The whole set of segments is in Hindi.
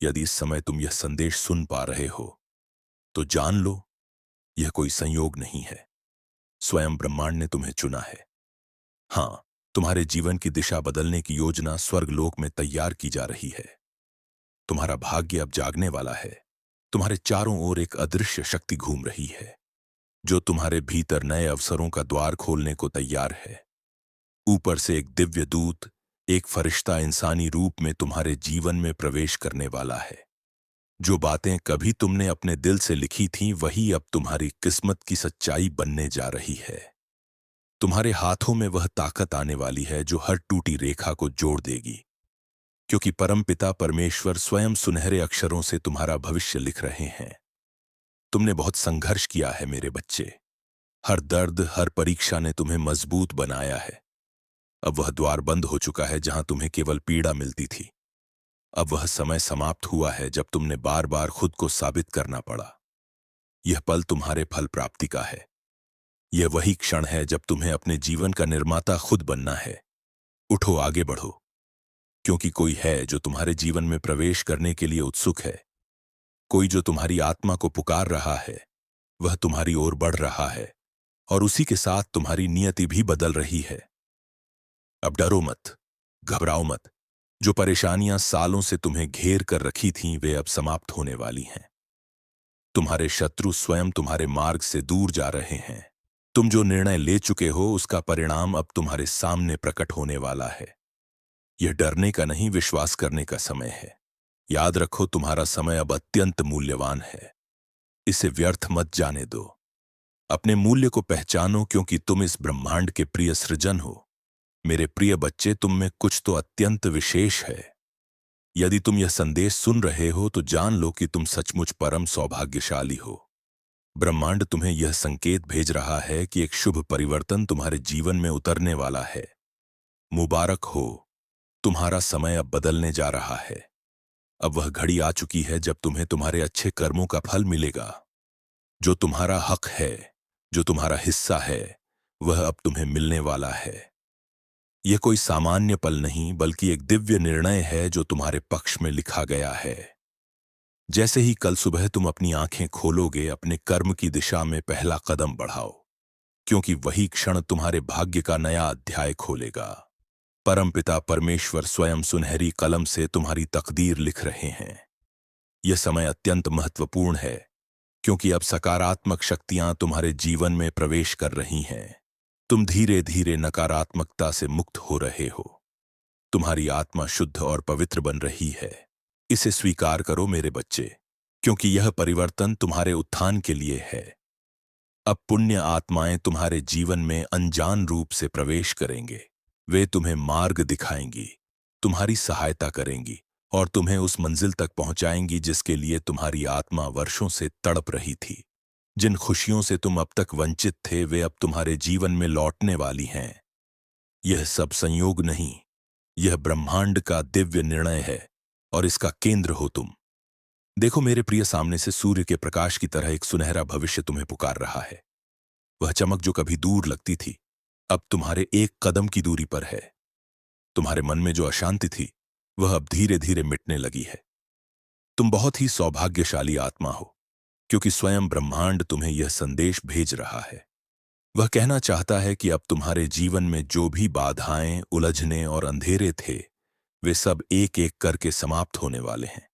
यदि इस समय तुम यह संदेश सुन पा रहे हो तो जान लो, यह कोई संयोग नहीं है। स्वयं ब्रह्मांड ने तुम्हें चुना है। हाँ, तुम्हारे जीवन की दिशा बदलने की योजना स्वर्गलोक में तैयार की जा रही है। तुम्हारा भाग्य अब जागने वाला है। तुम्हारे चारों ओर एक अदृश्य शक्ति घूम रही है जो तुम्हारे भीतर नए अवसरों का द्वार खोलने को तैयार है। ऊपर से एक दिव्य दूत, एक फरिश्ता इंसानी रूप में तुम्हारे जीवन में प्रवेश करने वाला है। जो बातें कभी तुमने अपने दिल से लिखी थीं वही अब तुम्हारी किस्मत की सच्चाई बनने जा रही है। तुम्हारे हाथों में वह ताकत आने वाली है जो हर टूटी रेखा को जोड़ देगी, क्योंकि परमपिता परमेश्वर स्वयं सुनहरे अक्षरों से तुम्हारा भविष्य लिख रहे हैं। तुमने बहुत संघर्ष किया है मेरे बच्चे। हर दर्द, हर परीक्षा ने तुम्हें मजबूत बनाया है। अब वह द्वार बंद हो चुका है जहां तुम्हें केवल पीड़ा मिलती थी। अब वह समय समाप्त हुआ है जब तुमने बार बार खुद को साबित करना पड़ा। यह पल तुम्हारे फल प्राप्ति का है। यह वही क्षण है जब तुम्हें अपने जीवन का निर्माता खुद बनना है। उठो, आगे बढ़ो, क्योंकि कोई है जो तुम्हारे जीवन में प्रवेश करने के लिए उत्सुक है। कोई जो तुम्हारी आत्मा को पुकार रहा है। वह तुम्हारी ओर बढ़ रहा है और उसी के साथ तुम्हारी नियति भी बदल रही है। अब डरो मत, घबराओ मत। जो परेशानियां सालों से तुम्हें घेर कर रखी थीं वे अब समाप्त होने वाली हैं। तुम्हारे शत्रु स्वयं तुम्हारे मार्ग से दूर जा रहे हैं। तुम जो निर्णय ले चुके हो उसका परिणाम अब तुम्हारे सामने प्रकट होने वाला है। यह डरने का नहीं, विश्वास करने का समय है। याद रखो, तुम्हारा समय अब अत्यंत मूल्यवान है। इसे व्यर्थ मत जाने दो। अपने मूल्य को पहचानो, क्योंकि तुम इस ब्रह्मांड के प्रिय सृजन हो। मेरे प्रिय बच्चे, तुम में कुछ तो अत्यंत विशेष है। यदि तुम यह संदेश सुन रहे हो तो जान लो कि तुम सचमुच परम सौभाग्यशाली हो। ब्रह्मांड तुम्हें यह संकेत भेज रहा है कि एक शुभ परिवर्तन तुम्हारे जीवन में उतरने वाला है। मुबारक हो, तुम्हारा समय अब बदलने जा रहा है। अब वह घड़ी आ चुकी है जब तुम्हें तुम्हारे अच्छे कर्मों का फल मिलेगा। जो तुम्हारा हक है, जो तुम्हारा हिस्सा है, वह अब तुम्हें मिलने वाला है। यह कोई सामान्य पल नहीं, बल्कि एक दिव्य निर्णय है जो तुम्हारे पक्ष में लिखा गया है। जैसे ही कल सुबह तुम अपनी आंखें खोलोगे, अपने कर्म की दिशा में पहला कदम बढ़ाओ, क्योंकि वही क्षण तुम्हारे भाग्य का नया अध्याय खोलेगा। परमपिता परमेश्वर स्वयं सुनहरी कलम से तुम्हारी तकदीर लिख रहे हैं। यह समय अत्यंत महत्वपूर्ण है, क्योंकि अब सकारात्मक शक्तियां तुम्हारे जीवन में प्रवेश कर रही हैं। तुम धीरे धीरे नकारात्मकता से मुक्त हो रहे हो। तुम्हारी आत्मा शुद्ध और पवित्र बन रही है। इसे स्वीकार करो मेरे बच्चे, क्योंकि यह परिवर्तन तुम्हारे उत्थान के लिए है। अब पुण्य आत्माएं तुम्हारे जीवन में अनजान रूप से प्रवेश करेंगे। वे तुम्हें मार्ग दिखाएंगी, तुम्हारी सहायता करेंगी और तुम्हें उस मंजिल तक पहुंचाएंगी जिसके लिए तुम्हारी आत्मा वर्षों से तड़प रही थी। जिन खुशियों से तुम अब तक वंचित थे वे अब तुम्हारे जीवन में लौटने वाली हैं। यह सब संयोग नहीं, यह ब्रह्मांड का दिव्य निर्णय है और इसका केंद्र हो तुम। देखो मेरे प्रिय, सामने से सूर्य के प्रकाश की तरह एक सुनहरा भविष्य तुम्हें पुकार रहा है। वह चमक जो कभी दूर लगती थी अब तुम्हारे एक कदम की दूरी पर है। तुम्हारे मन में जो अशांति थी वह अब धीरे धीरे मिटने लगी है। तुम बहुत ही सौभाग्यशाली आत्मा हो, क्योंकि स्वयं ब्रह्मांड तुम्हें यह संदेश भेज रहा है। वह कहना चाहता है कि अब तुम्हारे जीवन में जो भी बाधाएं, उलझने और अंधेरे थे वे सब एक एक करके समाप्त होने वाले हैं।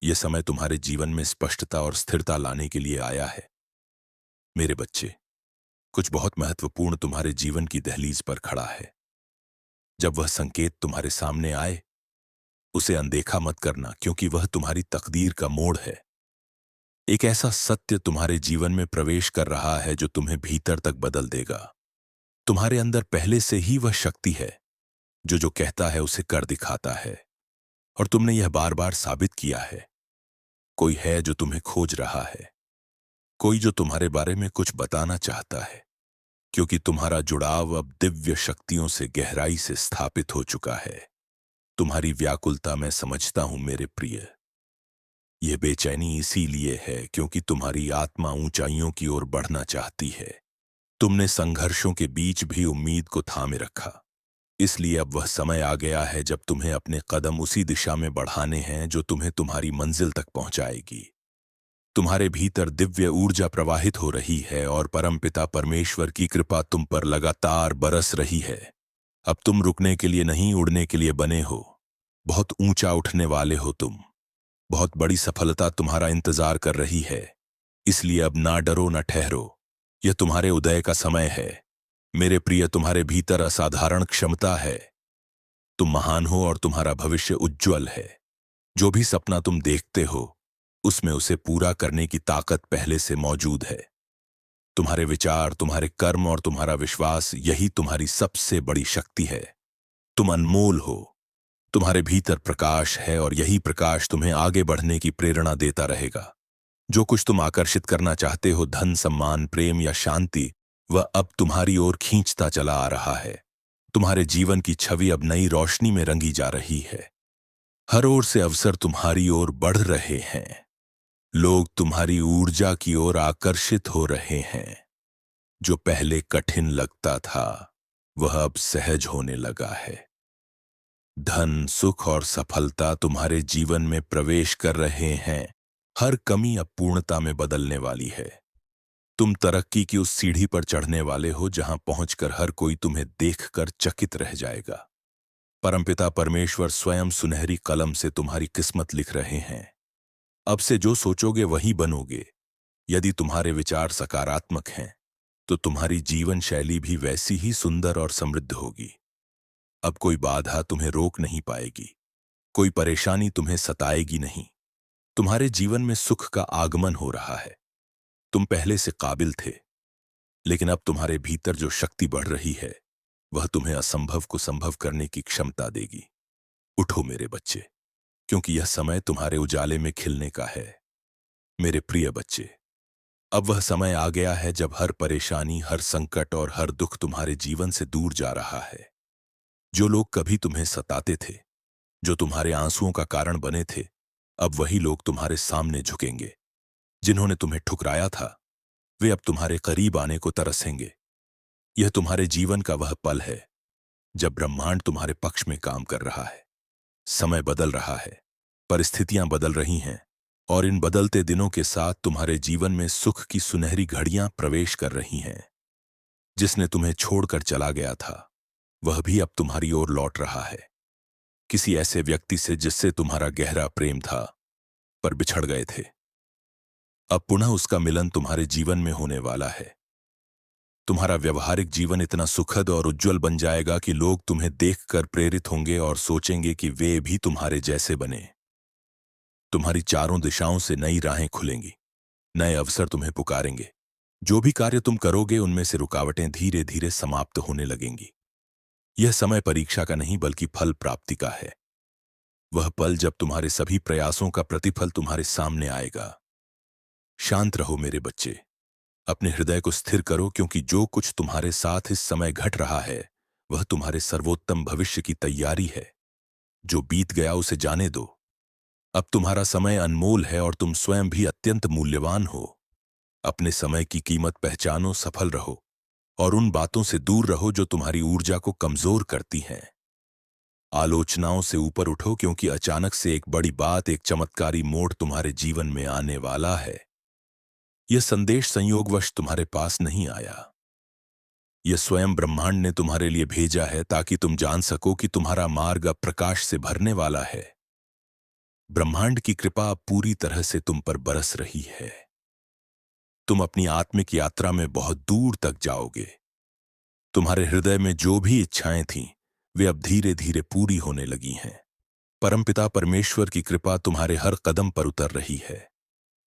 यह समय तुम्हारे जीवन में स्पष्टता और स्थिरता लाने के लिए आया है। मेरे बच्चे, कुछ बहुत महत्वपूर्ण तुम्हारे जीवन की दहलीज पर खड़ा है। जब वह संकेत तुम्हारे सामने आए उसे अनदेखा मत करना, क्योंकि वह तुम्हारी तकदीर का मोड़ है। एक ऐसा सत्य तुम्हारे जीवन में प्रवेश कर रहा है जो तुम्हें भीतर तक बदल देगा। तुम्हारे अंदर पहले से ही वह शक्ति है जो जो कहता है उसे कर दिखाता है, और तुमने यह बार बार साबित किया है। कोई है जो तुम्हें खोज रहा है, कोई जो तुम्हारे बारे में कुछ बताना चाहता है, क्योंकि तुम्हारा जुड़ाव अब दिव्य शक्तियों से गहराई से स्थापित हो चुका है। तुम्हारी व्याकुलता मैं समझता हूं मेरे प्रिय। यह बेचैनी इसीलिए है क्योंकि तुम्हारी आत्मा ऊंचाइयों की ओर बढ़ना चाहती है। तुमने संघर्षों के बीच भी उम्मीद को थामे रखा। इसलिए अब वह समय आ गया है जब तुम्हें अपने कदम उसी दिशा में बढ़ाने हैं जो तुम्हें तुम्हारी मंजिल तक पहुंचाएगी। तुम्हारे भीतर दिव्य ऊर्जा प्रवाहित हो रही है और परमपिता परमेश्वर की कृपा तुम पर लगातार बरस रही है। अब तुम रुकने के लिए नहीं, उड़ने के लिए बने हो। बहुत ऊंचा उठने वाले हो तुम। बहुत बड़ी सफलता तुम्हारा इंतजार कर रही है। इसलिए अब ना डरो ना ठहरो। यह तुम्हारे उदय का समय है। मेरे प्रिय, तुम्हारे भीतर असाधारण क्षमता है। तुम महान हो और तुम्हारा भविष्य उज्जवल है। जो भी सपना तुम देखते हो उसमें उसे पूरा करने की ताकत पहले से मौजूद है। तुम्हारे विचार, तुम्हारे कर्म और तुम्हारा विश्वास, यही तुम्हारी सबसे बड़ी शक्ति है। तुम अनमोल हो। तुम्हारे भीतर प्रकाश है और यही प्रकाश तुम्हें आगे बढ़ने की प्रेरणा देता रहेगा। जो कुछ तुम आकर्षित करना चाहते हो, धन, सम्मान, प्रेम या शांति, वह अब तुम्हारी ओर खींचता चला आ रहा है। तुम्हारे जीवन की छवि अब नई रोशनी में रंगी जा रही है। हर ओर से अवसर तुम्हारी ओर बढ़ रहे हैं। लोग तुम्हारी ऊर्जा की ओर आकर्षित हो रहे हैं। जो पहले कठिन लगता था वह अब सहज होने लगा है। धन, सुख और सफलता तुम्हारे जीवन में प्रवेश कर रहे हैं। हर कमी अब पूर्णता में बदलने वाली है। तुम तरक्की की उस सीढ़ी पर चढ़ने वाले हो जहां पहुंचकर हर कोई तुम्हें देखकर चकित रह जाएगा। परमपिता परमेश्वर स्वयं सुनहरी कलम से तुम्हारी किस्मत लिख रहे हैं। अब से जो सोचोगे वही बनोगे। यदि तुम्हारे विचार सकारात्मक हैं तो तुम्हारी जीवन शैली भी वैसी ही सुंदर और समृद्ध होगी। अब कोई बाधा तुम्हें रोक नहीं पाएगी। कोई परेशानी तुम्हें सताएगी नहीं। तुम्हारे जीवन में सुख का आगमन हो रहा है। तुम पहले से काबिल थे, लेकिन अब तुम्हारे भीतर जो शक्ति बढ़ रही है वह तुम्हें असंभव को संभव करने की क्षमता देगी। उठो मेरे बच्चे, क्योंकि यह समय तुम्हारे उजाले में खिलने का है। मेरे प्रिय बच्चे, अब वह समय आ गया है जब हर परेशानी, हर संकट और हर दुख तुम्हारे जीवन से दूर जा रहा है। जो लोग कभी तुम्हें सताते थे, जो तुम्हारे आंसुओं का कारण बने थे, अब वही लोग तुम्हारे सामने झुकेंगे। जिन्होंने तुम्हें ठुकराया था वे अब तुम्हारे करीब आने को तरसेंगे। यह तुम्हारे जीवन का वह पल है जब ब्रह्मांड तुम्हारे पक्ष में काम कर रहा है। समय बदल रहा है, परिस्थितियां बदल रही हैं और इन बदलते दिनों के साथ तुम्हारे जीवन में सुख की सुनहरी घड़ियां प्रवेश कर रही हैं। जिसने तुम्हें छोड़कर चला गया था वह भी अब तुम्हारी ओर लौट रहा है। किसी ऐसे व्यक्ति से जिससे तुम्हारा गहरा प्रेम था पर बिछड़ गए थे, अब पुनः उसका मिलन तुम्हारे जीवन में होने वाला है। तुम्हारा व्यवहारिक जीवन इतना सुखद और उज्जवल बन जाएगा कि लोग तुम्हें देखकर प्रेरित होंगे और सोचेंगे कि वे भी तुम्हारे जैसे बने। तुम्हारी चारों दिशाओं से नई राहें खुलेंगी। नए अवसर तुम्हें पुकारेंगे। जो भी कार्य तुम करोगे उनमें से रुकावटें धीरे धीरे समाप्त होने लगेंगी। यह समय परीक्षा का नहीं बल्कि फल प्राप्ति का है। वह पल जब तुम्हारे सभी प्रयासों का प्रतिफल तुम्हारे सामने आएगा। शांत रहो मेरे बच्चे। अपने हृदय को स्थिर करो, क्योंकि जो कुछ तुम्हारे साथ इस समय घट रहा है वह तुम्हारे सर्वोत्तम भविष्य की तैयारी है। जो बीत गया उसे जाने दो। अब तुम्हारा समय अनमोल है और तुम स्वयं भी अत्यंत मूल्यवान हो। अपने समय की कीमत पहचानो, सफल रहो और उन बातों से दूर रहो जो तुम्हारी ऊर्जा को कमजोर करती हैं। आलोचनाओं से ऊपर उठो, क्योंकि अचानक से एक बड़ी बात, एक चमत्कारी मोड़ तुम्हारे जीवन में आने वाला है। यह संदेश संयोगवश तुम्हारे पास नहीं आया। यह स्वयं ब्रह्मांड ने तुम्हारे लिए भेजा है ताकि तुम जान सको कि तुम्हारा मार्ग अब प्रकाश से भरने वाला है। ब्रह्मांड की कृपा अब पूरी तरह से तुम पर बरस रही है। तुम अपनी आत्मिक यात्रा में बहुत दूर तक जाओगे। तुम्हारे हृदय में जो भी इच्छाएं थीं वे अब धीरे धीरे पूरी होने लगी हैं। परमपिता परमेश्वर की कृपा तुम्हारे हर कदम पर उतर रही है।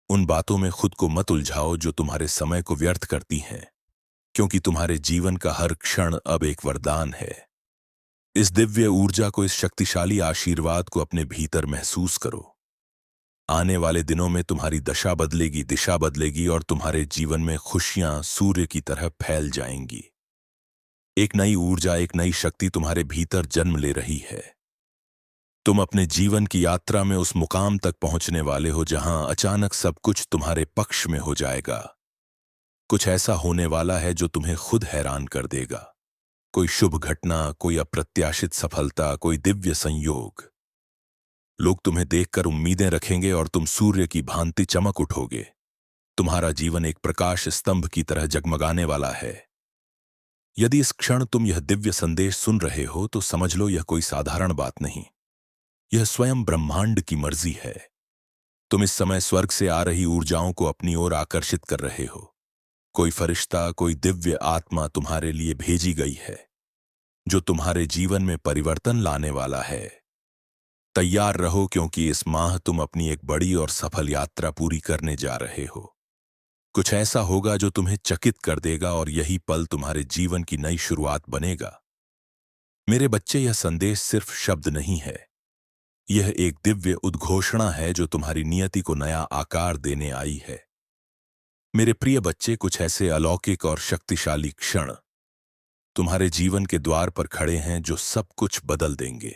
उन बातों में खुद को मत उलझाओ जो तुम्हारे समय को व्यर्थ करती हैं, क्योंकि तुम्हारे जीवन का हर क्षण अब एक वरदान है। इस दिव्य ऊर्जा को, इस शक्तिशाली आशीर्वाद को अपने भीतर महसूस करो। आने वाले दिनों में तुम्हारी दशा बदलेगी, दिशा बदलेगी और तुम्हारे जीवन में खुशियां सूर्य की तरह फैल जाएंगी। एक नई ऊर्जा, एक नई शक्ति तुम्हारे भीतर जन्म ले रही है। तुम अपने जीवन की यात्रा में उस मुकाम तक पहुंचने वाले हो जहां अचानक सब कुछ तुम्हारे पक्ष में हो जाएगा। कुछ ऐसा होने वाला है जो तुम्हें खुद हैरान कर देगा। कोई शुभ घटना, कोई अप्रत्याशित सफलता, कोई दिव्य संयोग। लोग तुम्हें देखकर उम्मीदें रखेंगे और तुम सूर्य की भांति चमक उठोगे। तुम्हारा जीवन एक प्रकाश स्तंभ की तरह जगमगाने वाला है। यदि इस क्षण तुम यह दिव्य संदेश सुन रहे हो तो समझ लो यह कोई साधारण बात नहीं। यह स्वयं ब्रह्मांड की मर्जी है। तुम इस समय स्वर्ग से आ रही ऊर्जाओं को अपनी ओर आकर्षित कर रहे हो। कोई फरिश्ता, कोई दिव्य आत्मा तुम्हारे लिए भेजी गई है, जो तुम्हारे जीवन में परिवर्तन लाने वाला है। तैयार रहो, क्योंकि इस माह तुम अपनी एक बड़ी और सफल यात्रा पूरी करने जा रहे हो। कुछ ऐसा होगा जो तुम्हें चकित कर देगा और यही पल तुम्हारे जीवन की नई शुरुआत बनेगा। मेरे बच्चे, यह संदेश सिर्फ शब्द नहीं है। यह एक दिव्य उद्घोषणा है जो तुम्हारी नियति को नया आकार देने आई है। मेरे प्रिय बच्चे, कुछ ऐसे अलौकिक और शक्तिशाली क्षण तुम्हारे जीवन के द्वार पर खड़े हैं जो सब कुछ बदल देंगे।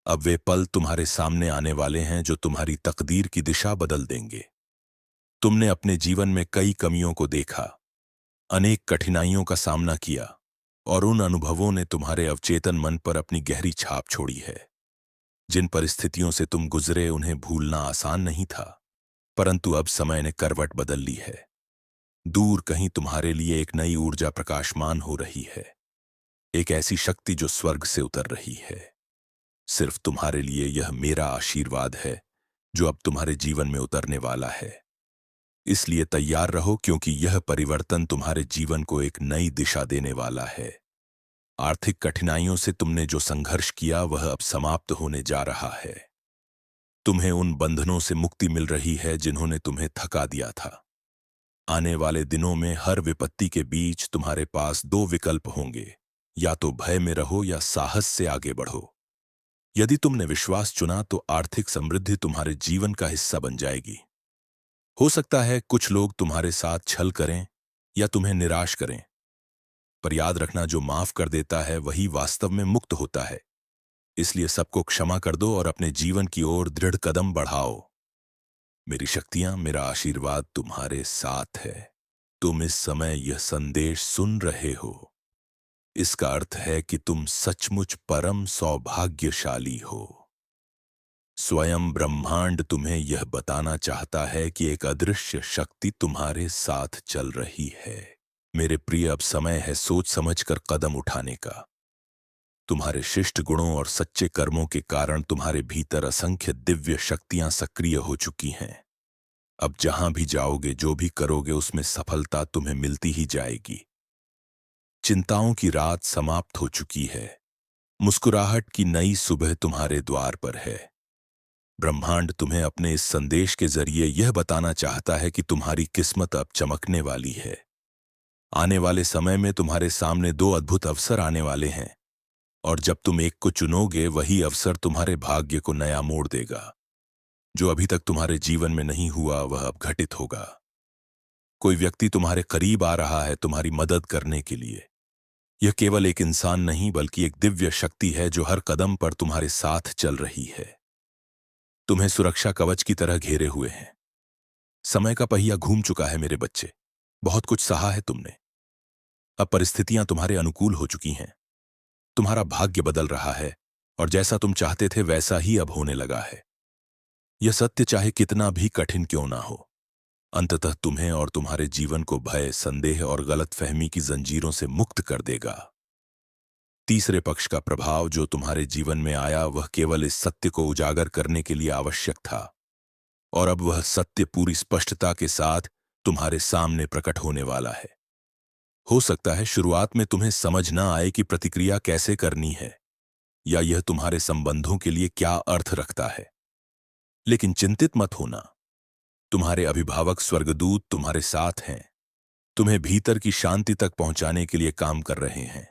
अब वे पल तुम्हारे सामने आने वाले हैं जो तुम्हारी तकदीर की दिशा बदल देंगे। तुमने अपने जीवन में कई कमियों को देखा, अनेक कठिनाइयों का सामना किया, और उन अनुभवों ने तुम्हारे अवचेतन मन पर अपनी गहरी छाप छोड़ी है। जिन परिस्थितियों से तुम गुजरे उन्हें भूलना आसान नहीं था, परंतु अब समय ने करवट बदल ली है। दूर कहीं तुम्हारे लिए एक नई ऊर्जा प्रकाशमान हो रही है, एक ऐसी शक्ति जो स्वर्ग से उतर रही है। सिर्फ तुम्हारे लिए यह मेरा आशीर्वाद है जो अब तुम्हारे जीवन में उतरने वाला है। इसलिए तैयार रहो, क्योंकि यह परिवर्तन तुम्हारे जीवन को एक नई दिशा देने वाला है। आर्थिक कठिनाइयों से तुमने जो संघर्ष किया वह अब समाप्त होने जा रहा है। तुम्हें उन बंधनों से मुक्ति मिल रही है जिन्होंने तुम्हें थका दिया था। आने वाले दिनों में हर विपत्ति के बीच तुम्हारे पास दो विकल्प होंगे, या तो भय में रहो या साहस से आगे बढ़ो। यदि तुमने विश्वास चुना तो आर्थिक समृद्धि तुम्हारे जीवन का हिस्सा बन जाएगी। हो सकता है कुछ लोग तुम्हारे साथ छल करें या तुम्हें निराश करें, पर याद रखना, जो माफ कर देता है वही वास्तव में मुक्त होता है। इसलिए सबको क्षमा कर दो और अपने जीवन की ओर दृढ़ कदम बढ़ाओ। मेरी शक्तियां, मेरा आशीर्वाद तुम्हारे साथ है। तुम इस समय यह संदेश सुन रहे हो, इसका अर्थ है कि तुम सचमुच परम सौभाग्यशाली हो। स्वयं ब्रह्मांड तुम्हें यह बताना चाहता है कि एक अदृश्य शक्ति तुम्हारे साथ चल रही है। मेरे प्रिय, अब समय है सोच समझकर कदम उठाने का। तुम्हारे शिष्ट गुणों और सच्चे कर्मों के कारण तुम्हारे भीतर असंख्य दिव्य शक्तियां सक्रिय हो चुकी हैं। अब जहां भी जाओगे, जो भी करोगे, उसमें सफलता तुम्हें मिलती ही जाएगी। चिंताओं की रात समाप्त हो चुकी है। मुस्कुराहट की नई सुबह तुम्हारे द्वार पर है। ब्रह्मांड तुम्हें अपने इस संदेश के जरिए यह बताना चाहता है कि तुम्हारी किस्मत अब चमकने वाली है। आने वाले समय में तुम्हारे सामने दो अद्भुत अवसर आने वाले हैं, और जब तुम एक को चुनोगे वही अवसर तुम्हारे भाग्य को नया मोड़ देगा। जो अभी तक तुम्हारे जीवन में नहीं हुआ वह अब घटित होगा। कोई व्यक्ति तुम्हारे करीब आ रहा है तुम्हारी मदद करने के लिए। यह केवल एक इंसान नहीं, बल्कि एक दिव्य शक्ति है जो हर कदम पर तुम्हारे साथ चल रही है, तुम्हें सुरक्षा कवच की तरह घेरे हुए हैं। समय का पहिया घूम चुका है मेरे बच्चे, बहुत कुछ सहा है तुमने। अब परिस्थितियां तुम्हारे अनुकूल हो चुकी हैं। तुम्हारा भाग्य बदल रहा है, और जैसा तुम चाहते थे वैसा ही अब होने लगा है। यह सत्य चाहे कितना भी कठिन क्यों ना हो, अंततः तुम्हें और तुम्हारे जीवन को भय, संदेह और गलतफहमी की जंजीरों से मुक्त कर देगा। तीसरे पक्ष का प्रभाव जो तुम्हारे जीवन में आया वह केवल इस सत्य को उजागर करने के लिए आवश्यक था, और अब वह सत्य पूरी स्पष्टता के साथ तुम्हारे सामने प्रकट होने वाला है। हो सकता है शुरुआत में तुम्हें समझ ना आए कि प्रतिक्रिया कैसे करनी है, या यह तुम्हारे संबंधों के लिए क्या अर्थ रखता है, लेकिन चिंतित मत होना। तुम्हारे अभिभावक स्वर्गदूत तुम्हारे साथ हैं, तुम्हें भीतर की शांति तक पहुंचाने के लिए काम कर रहे हैं।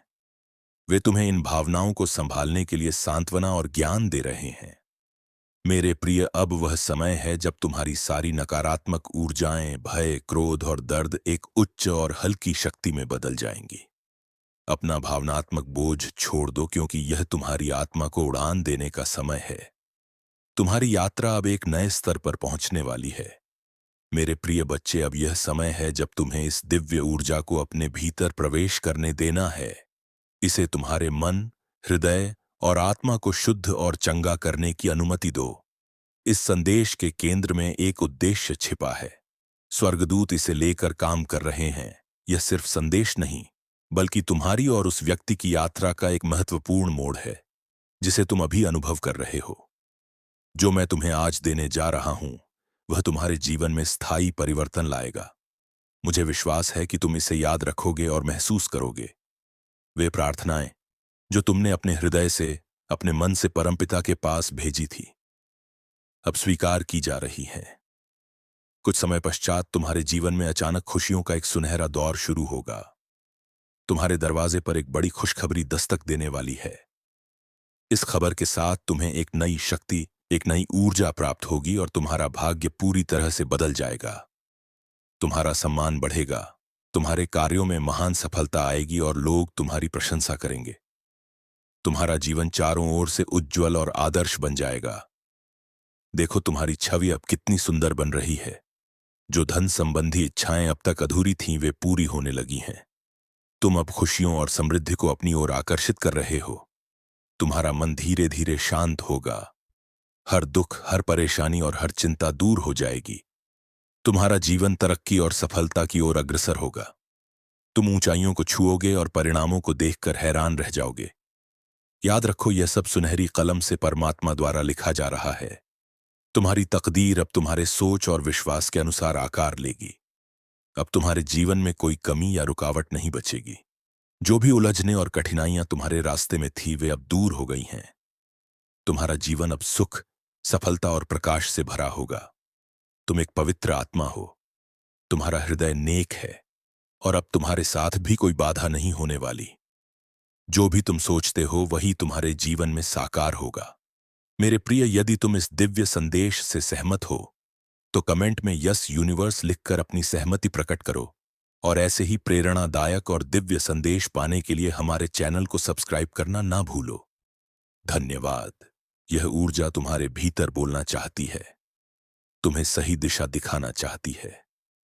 वे तुम्हें इन भावनाओं को संभालने के लिए सांत्वना और ज्ञान दे रहे हैं। मेरे प्रिय, अब वह समय है जब तुम्हारी सारी नकारात्मक ऊर्जाएं, भय, क्रोध और दर्द एक उच्च और हल्की शक्ति में बदल जाएंगी। अपना भावनात्मक बोझ छोड़ दो, क्योंकि यह तुम्हारी आत्मा को उड़ान देने का समय है। तुम्हारी यात्रा अब एक नए स्तर पर पहुंचने वाली है। मेरे प्रिय बच्चे, अब यह समय है जब तुम्हें इस दिव्य ऊर्जा को अपने भीतर प्रवेश करने देना है। इसे तुम्हारे मन, हृदय और आत्मा को शुद्ध और चंगा करने की अनुमति दो। इस संदेश के केंद्र में एक उद्देश्य छिपा है। स्वर्गदूत इसे लेकर काम कर रहे हैं। यह सिर्फ संदेश नहीं, बल्कि तुम्हारी और उस व्यक्ति की यात्रा का एक महत्वपूर्ण मोड़ है, जिसे तुम अभी अनुभव कर रहे हो। जो मैं तुम्हें आज देने जा रहा हूं, वह तुम्हारे जीवन में स्थायी परिवर्तन लाएगा। मुझे विश्वास है कि तुम इसे याद रखोगे और महसूस करोगे। वे प्रार्थनाएं जो तुमने अपने हृदय से, अपने मन से परमपिता के पास भेजी थी, अब स्वीकार की जा रही हैं। कुछ समय पश्चात तुम्हारे जीवन में अचानक खुशियों का एक सुनहरा दौर शुरू होगा। तुम्हारे दरवाजे पर एक बड़ी खुशखबरी दस्तक देने वाली है। इस खबर के साथ तुम्हें एक नई शक्ति, एक नई ऊर्जा प्राप्त होगी और तुम्हारा भाग्य पूरी तरह से बदल जाएगा। तुम्हारा सम्मान बढ़ेगा, तुम्हारे कार्यों में महान सफलता आएगी और लोग तुम्हारी प्रशंसा करेंगे। तुम्हारा जीवन चारों ओर से उज्जवल और आदर्श बन जाएगा। देखो, तुम्हारी छवि अब कितनी सुंदर बन रही है। जो धन संबंधी इच्छाएं अब तक अधूरी थीं, वे पूरी होने लगी हैं। तुम अब खुशियों और समृद्धि को अपनी ओर आकर्षित कर रहे हो। तुम्हारा मन धीरे धीरे शांत होगा। हर दुख, हर परेशानी और हर चिंता दूर हो जाएगी। तुम्हारा जीवन तरक्की और सफलता की ओर अग्रसर होगा। तुम ऊंचाइयों को छुओगे और परिणामों को देखकर हैरान रह जाओगे। याद रखो, यह सब सुनहरी कलम से परमात्मा द्वारा लिखा जा रहा है। तुम्हारी तकदीर अब तुम्हारे सोच और विश्वास के अनुसार आकार लेगी। अब तुम्हारे जीवन में कोई कमी या रुकावट नहीं बचेगी। जो भी उलझने और कठिनाइयां तुम्हारे रास्ते में थी, वे अब दूर हो गई हैं। तुम्हारा जीवन अब सुख, सफलता और प्रकाश से भरा होगा। तुम एक पवित्र आत्मा हो। तुम्हारा हृदय नेक है और अब तुम्हारे साथ भी कोई बाधा नहीं होने वाली। जो भी तुम सोचते हो, वही तुम्हारे जीवन में साकार होगा। मेरे प्रिय, यदि तुम इस दिव्य संदेश से सहमत हो, तो कमेंट में यस यूनिवर्स लिखकर अपनी सहमति प्रकट करो। और ऐसे ही प्रेरणादायक और दिव्य संदेश पाने के लिए हमारे चैनल को सब्सक्राइब करना ना भूलो। धन्यवाद। यह ऊर्जा तुम्हारे भीतर बोलना चाहती है, तुम्हें सही दिशा दिखाना चाहती है।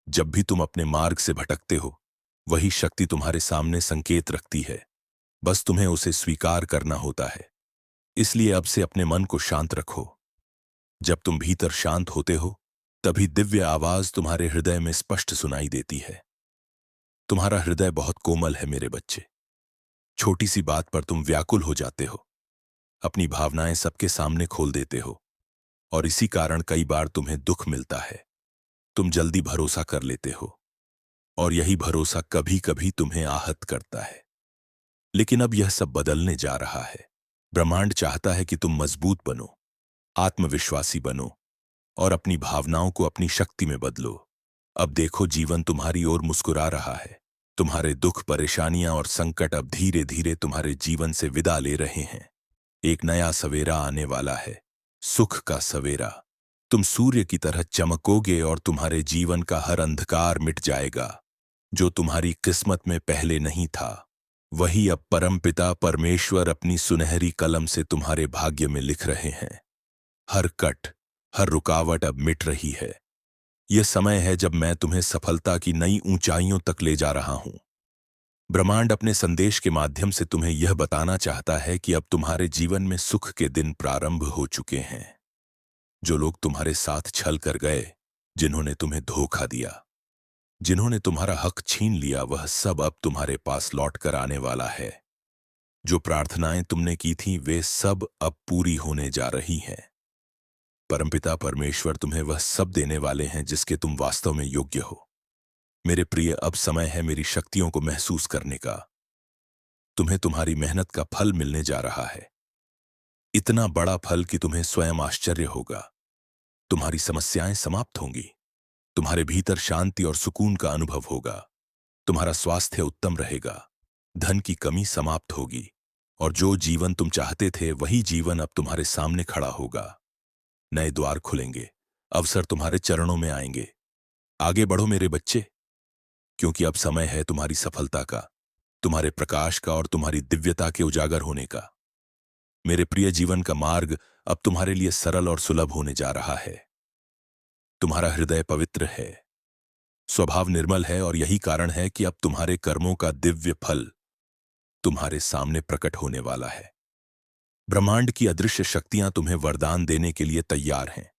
जब भी तुम अपने मार्ग से भटकते हो, वही शक्ति तुम्हारे सामने संकेत रखती है। बस तुम्हें उसे स्वीकार करना होता है। इसलिए अब से अपने मन को शांत रखो। जब तुम भीतर शांत होते हो, तभी दिव्य आवाज तुम्हारे हृदय में स्पष्ट सुनाई देती है। तुम्हारा हृदय बहुत कोमल है मेरे बच्चे। छोटी सी बात पर तुम व्याकुल हो जाते हो, अपनी भावनाएं सबके सामने खोल देते हो, और इसी कारण कई बार तुम्हें दुख मिलता है। तुम जल्दी भरोसा कर लेते हो, और यही भरोसा कभी कभी तुम्हें आहत करता है। लेकिन अब यह सब बदलने जा रहा है। ब्रह्मांड चाहता है कि तुम मजबूत बनो, आत्मविश्वासी बनो और अपनी भावनाओं को अपनी शक्ति में बदलो। अब देखो, जीवन तुम्हारी ओर मुस्कुरा रहा है। तुम्हारे दुख, परेशानियां और संकट अब धीरे धीरे तुम्हारे जीवन से विदा ले रहे हैं। एक नया सवेरा आने वाला है, सुख का सवेरा। तुम सूर्य की तरह चमकोगे और तुम्हारे जीवन का हर अंधकार मिट जाएगा। जो तुम्हारी किस्मत में पहले नहीं था, वही अब परमपिता परमेश्वर अपनी सुनहरी कलम से तुम्हारे भाग्य में लिख रहे हैं। हर कट, हर रुकावट अब मिट रही है। यह समय है जब मैं तुम्हें सफलता की नई ऊंचाइयों तक ले जा रहा हूं। ब्रह्मांड अपने संदेश के माध्यम से तुम्हें यह बताना चाहता है कि अब तुम्हारे जीवन में सुख के दिन प्रारंभ हो चुके हैं। जो लोग तुम्हारे साथ छल कर गए, जिन्होंने तुम्हें धोखा दिया, जिन्होंने तुम्हारा हक छीन लिया, वह सब अब तुम्हारे पास लौट कर आने वाला है। जो प्रार्थनाएं तुमने की थीं, वे सब अब पूरी होने जा रही हैं। परमपिता परमेश्वर तुम्हें वह सब देने वाले हैं जिसके तुम वास्तव में योग्य हो। मेरे प्रिय, अब समय है मेरी शक्तियों को महसूस करने का। तुम्हें तुम्हारी मेहनत का फल मिलने जा रहा है। इतना बड़ा फल कि तुम्हें स्वयं आश्चर्य होगा। तुम्हारी समस्याएं समाप्त होंगी। तुम्हारे भीतर शांति और सुकून का अनुभव होगा। तुम्हारा स्वास्थ्य उत्तम रहेगा। धन की कमी समाप्त होगी और जो जीवन तुम चाहते थे, वही जीवन अब तुम्हारे सामने खड़ा होगा। नए द्वार खुलेंगे, अवसर तुम्हारे चरणों में आएंगे। आगे बढ़ो मेरे बच्चे, क्योंकि अब समय है तुम्हारी सफलता का, तुम्हारे प्रकाश का और तुम्हारी दिव्यता के उजागर होने का। मेरे प्रिय, जीवन का मार्ग अब तुम्हारे लिए सरल और सुलभ होने जा रहा है। तुम्हारा हृदय पवित्र है, स्वभाव निर्मल है और यही कारण है कि अब तुम्हारे कर्मों का दिव्य फल तुम्हारे सामने प्रकट होने वाला है। ब्रह्मांड की अदृश्य शक्तियां तुम्हें वरदान देने के लिए तैयार हैं।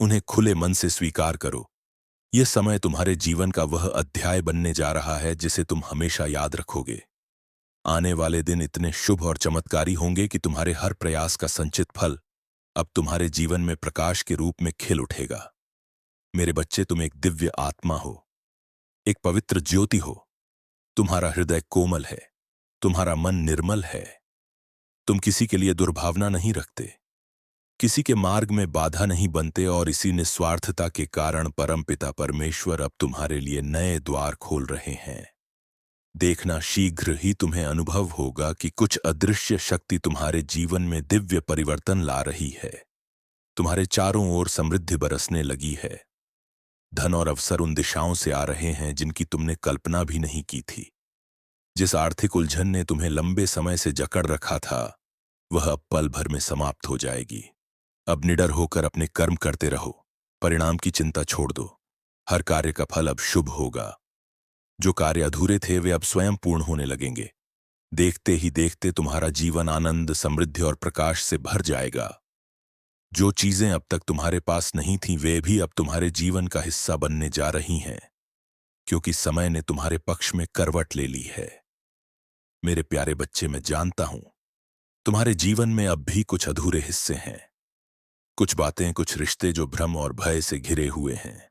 उन्हें खुले मन से स्वीकार करो। यह समय तुम्हारे जीवन का वह अध्याय बनने जा रहा है जिसे तुम हमेशा याद रखोगे। आने वाले दिन इतने शुभ और चमत्कारी होंगे कि तुम्हारे हर प्रयास का संचित फल अब तुम्हारे जीवन में प्रकाश के रूप में खिल उठेगा। मेरे बच्चे, तुम एक दिव्य आत्मा हो, एक पवित्र ज्योति हो। तुम्हारा हृदय कोमल है, तुम्हारा मन निर्मल है। तुम किसी के लिए दुर्भावना नहीं रखते, किसी के मार्ग में बाधा नहीं बनते, और इसी निस्वार्थता के कारण परमपिता परमेश्वर अब तुम्हारे लिए नए द्वार खोल रहे हैं। देखना, शीघ्र ही तुम्हें अनुभव होगा कि कुछ अदृश्य शक्ति तुम्हारे जीवन में दिव्य परिवर्तन ला रही है। तुम्हारे चारों ओर समृद्धि बरसने लगी है। धन और अवसर उन दिशाओं से आ रहे हैं जिनकी तुमने कल्पना भी नहीं की थी। जिस आर्थिक उलझन ने तुम्हें लंबे समय से जकड़ रखा था, वह अब पल भर में समाप्त हो जाएगी। अब निडर होकर अपने कर्म करते रहो, परिणाम की चिंता छोड़ दो। हर कार्य का फल अब शुभ होगा। जो कार्य अधूरे थे वे अब स्वयं पूर्ण होने लगेंगे। देखते ही देखते तुम्हारा जीवन आनंद, समृद्धि और प्रकाश से भर जाएगा। जो चीजें अब तक तुम्हारे पास नहीं थीं, वे भी अब तुम्हारे जीवन का हिस्सा बनने जा रही हैं, क्योंकि समय ने तुम्हारे पक्ष में करवट ले ली है। मेरे प्यारे बच्चे, मैं जानता हूं तुम्हारे जीवन में अब भी कुछ अधूरे हिस्से हैं, कुछ बातें, कुछ रिश्ते जो भ्रम और भय से घिरे हुए हैं।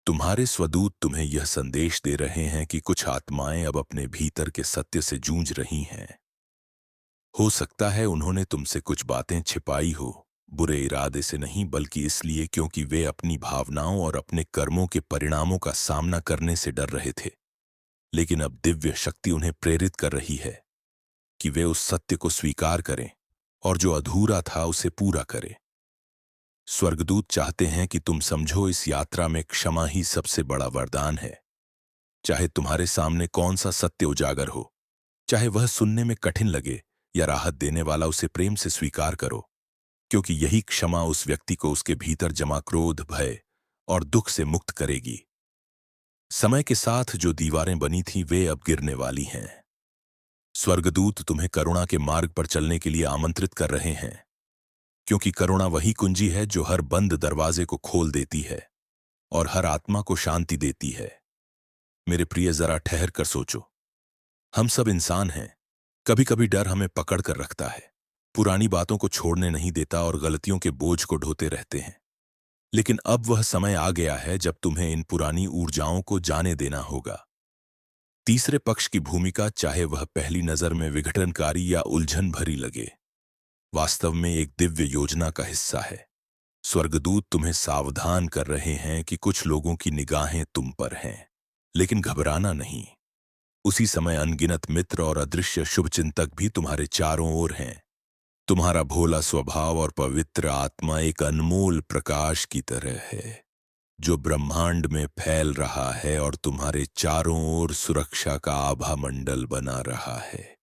तुम्हारे स्वदूत तुम्हें यह संदेश दे रहे हैं कि कुछ आत्माएं अब अपने भीतर के सत्य से जूझ रही हैं। हो सकता है उन्होंने तुमसे कुछ बातें छिपाई हो, बुरे इरादे से नहीं, बल्कि इसलिए क्योंकि वे अपनी भावनाओं और अपने कर्मों के परिणामों का सामना करने से डर रहे थे। लेकिन अब दिव्य शक्ति उन्हें प्रेरित कर रही है कि वे उस सत्य को स्वीकार करें और जो अधूरा था उसे पूरा करें। स्वर्गदूत चाहते हैं कि तुम समझो, इस यात्रा में क्षमा ही सबसे बड़ा वरदान है। चाहे तुम्हारे सामने कौन सा सत्य उजागर हो, चाहे वह सुनने में कठिन लगे या राहत देने वाला, उसे प्रेम से स्वीकार करो, क्योंकि यही क्षमा उस व्यक्ति को उसके भीतर जमा क्रोध, भय और दुख से मुक्त करेगी। समय के साथ जो दीवारें बनी थीं वे अब गिरने वाली हैं। स्वर्गदूत तुम्हें करुणा के मार्ग पर चलने के लिए आमंत्रित कर रहे हैं, क्योंकि करुणा वही कुंजी है जो हर बंद दरवाजे को खोल देती है और हर आत्मा को शांति देती है। मेरे प्रिय, जरा ठहर कर सोचो। हम सब इंसान हैं। कभी कभी डर हमें पकड़ कर रखता है, पुरानी बातों को छोड़ने नहीं देता और गलतियों के बोझ को ढोते रहते हैं। लेकिन अब वह समय आ गया है जब तुम्हें इन पुरानी ऊर्जाओं को जाने देना होगा। तीसरे पक्ष की भूमिका, चाहे वह पहली नजर में विघटनकारी या उलझन भरी लगे, वास्तव में एक दिव्य योजना का हिस्सा है। स्वर्गदूत तुम्हें सावधान कर रहे हैं कि कुछ लोगों की निगाहें तुम पर हैं, लेकिन घबराना नहीं। उसी समय अनगिनत मित्र और अदृश्य शुभचिंतक भी तुम्हारे चारों ओर हैं। तुम्हारा भोला स्वभाव और पवित्र आत्मा एक अनमोल प्रकाश की तरह है जो ब्रह्मांड में फैल रहा है और तुम्हारे चारों ओर सुरक्षा का आभा मंडल बना रहा है।